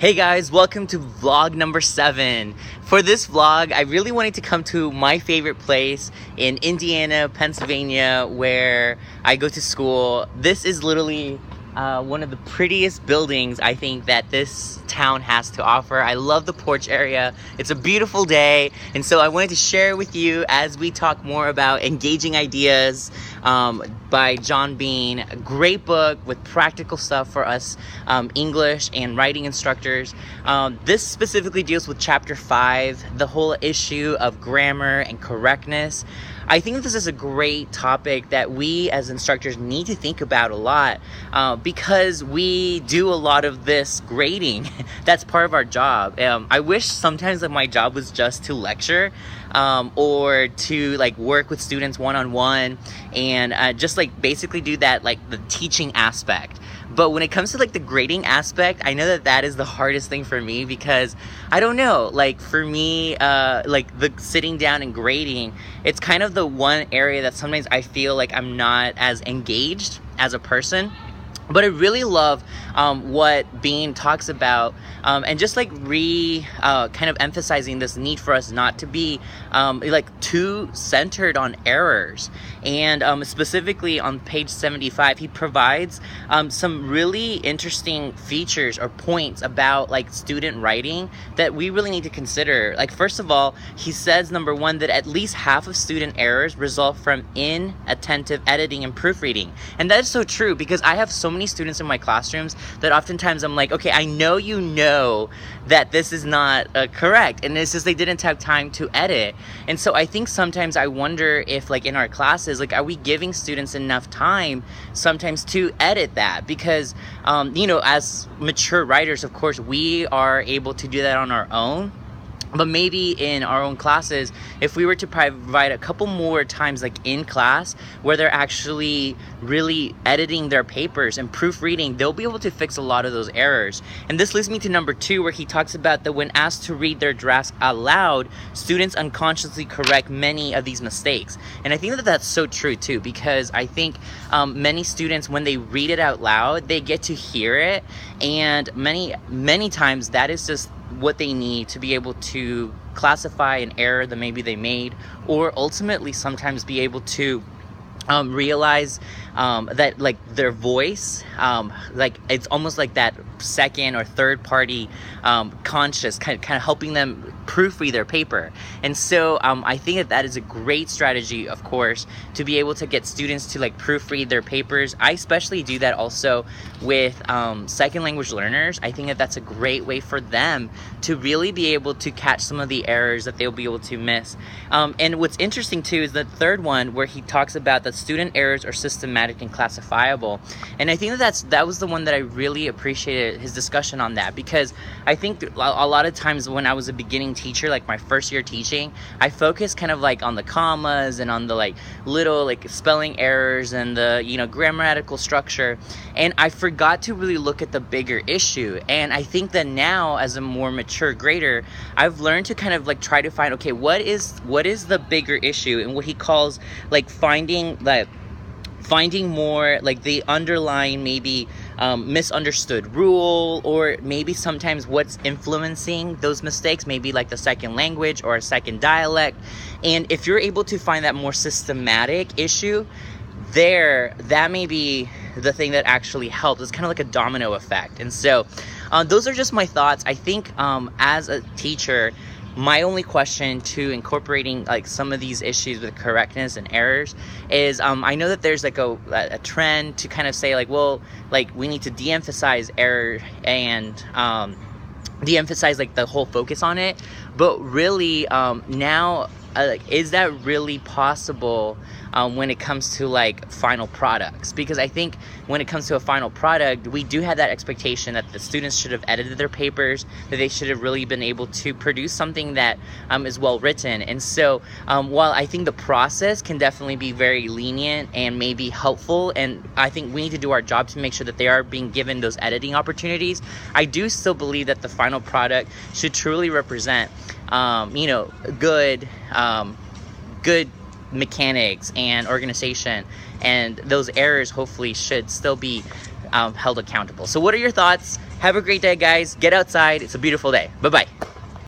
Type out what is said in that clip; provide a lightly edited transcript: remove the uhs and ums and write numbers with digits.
Hey guys, welcome to vlog number 7. For this vlog, I really wanted to come to my favorite place in Indiana, Pennsylvania, where I go to school. This is literally one of the prettiest buildings I think that this town has to offer. I love the porch area. It's a beautiful day, and so I wanted to share with you as we talk more about Engaging Ideas by John Bean. A great book with practical stuff for us English and writing instructors. This specifically deals with chapter 5, the whole issue of grammar and correctness. I think this is a great topic that we as instructors need to think about a lot because we do a lot of this grading. That's part of our job. I wish sometimes that my job was just to lecture or to like work with students one-on-one and just like basically do that, like the teaching aspect. But when it comes to like the grading aspect, I know that that is the hardest thing for me because I don't know, like for me, like the sitting down and grading, it's kind of the one area that sometimes I feel like I'm not as engaged as a person. But I really love what Bean talks about and just like kind of emphasizing this need for us not to be like too centered on errors. And specifically on page 75, he provides some really interesting features or points about like student writing that we really need to consider. Like, first of all, he says, number one, that at least half of student errors result from inattentive editing and proofreading. And that is so true because I have so many students in my classrooms that oftentimes I'm like, okay, I know you know that this is not correct, and it's just they didn't have time to edit. And so I think sometimes I wonder if like in our classes, like are we giving students enough time sometimes to edit that? Because you know, as mature writers, of course we are able to do that on our own. But maybe in our own classes, if we were to provide a couple more times like in class where they're actually really editing their papers and proofreading, they'll be able to fix a lot of those errors. And this leads me to number 2, where he talks about that when asked to read their drafts out loud, students unconsciously correct many of these mistakes. And I think that that's so true too, because I think many students, when they read it out loud, they get to hear it. And many times that is just what they need to be able to classify an error that maybe they made, or ultimately sometimes be able to realize that like their voice, like it's almost like that second or third party conscious kind of helping them proofread their paper. And so I think that that is a great strategy, of course, to be able to get students to like proofread their papers. I especially do that also with second language learners. I think that that's a great way for them to really be able to catch some of the errors that they'll be able to miss. And what's interesting too is the third one, where he talks about that student errors are systematic and classifiable. And I think that was the one that I really appreciated his discussion on that, because I think a lot of times when I was a beginning teacher, like my first year teaching, I focused kind of like on the commas and on the like little like spelling errors and the, you know, grammatical structure, and I forgot to really look at the bigger issue. And I think that now, as a more mature grader, I've learned to kind of like try to find, okay, what is the bigger issue, and what he calls like finding more like the underlying maybe misunderstood rule, or maybe sometimes what's influencing those mistakes, maybe like the second language or a second dialect. And if you're able to find that more systematic issue there, that may be the thing that actually helps. It's kind of like a domino effect. And so those are just my thoughts. I think as a teacher, my only question to incorporating like some of these issues with correctness and errors is I know that there's like a trend to kind of say like, well, like we need to de-emphasize error and de-emphasize like the whole focus on it. But really now is that really possible when it comes to like final products? Because I think when it comes to a final product, we do have that expectation that the students should have edited their papers, that they should have really been able to produce something that is well written. And so while I think the process can definitely be very lenient and maybe helpful, and I think we need to do our job to make sure that they are being given those editing opportunities, I do still believe that the final product should truly represent you know, good mechanics and organization, and those errors hopefully should still be held accountable. So what are your thoughts? Have a great day, guys. Get outside. It's a beautiful day. Bye-bye.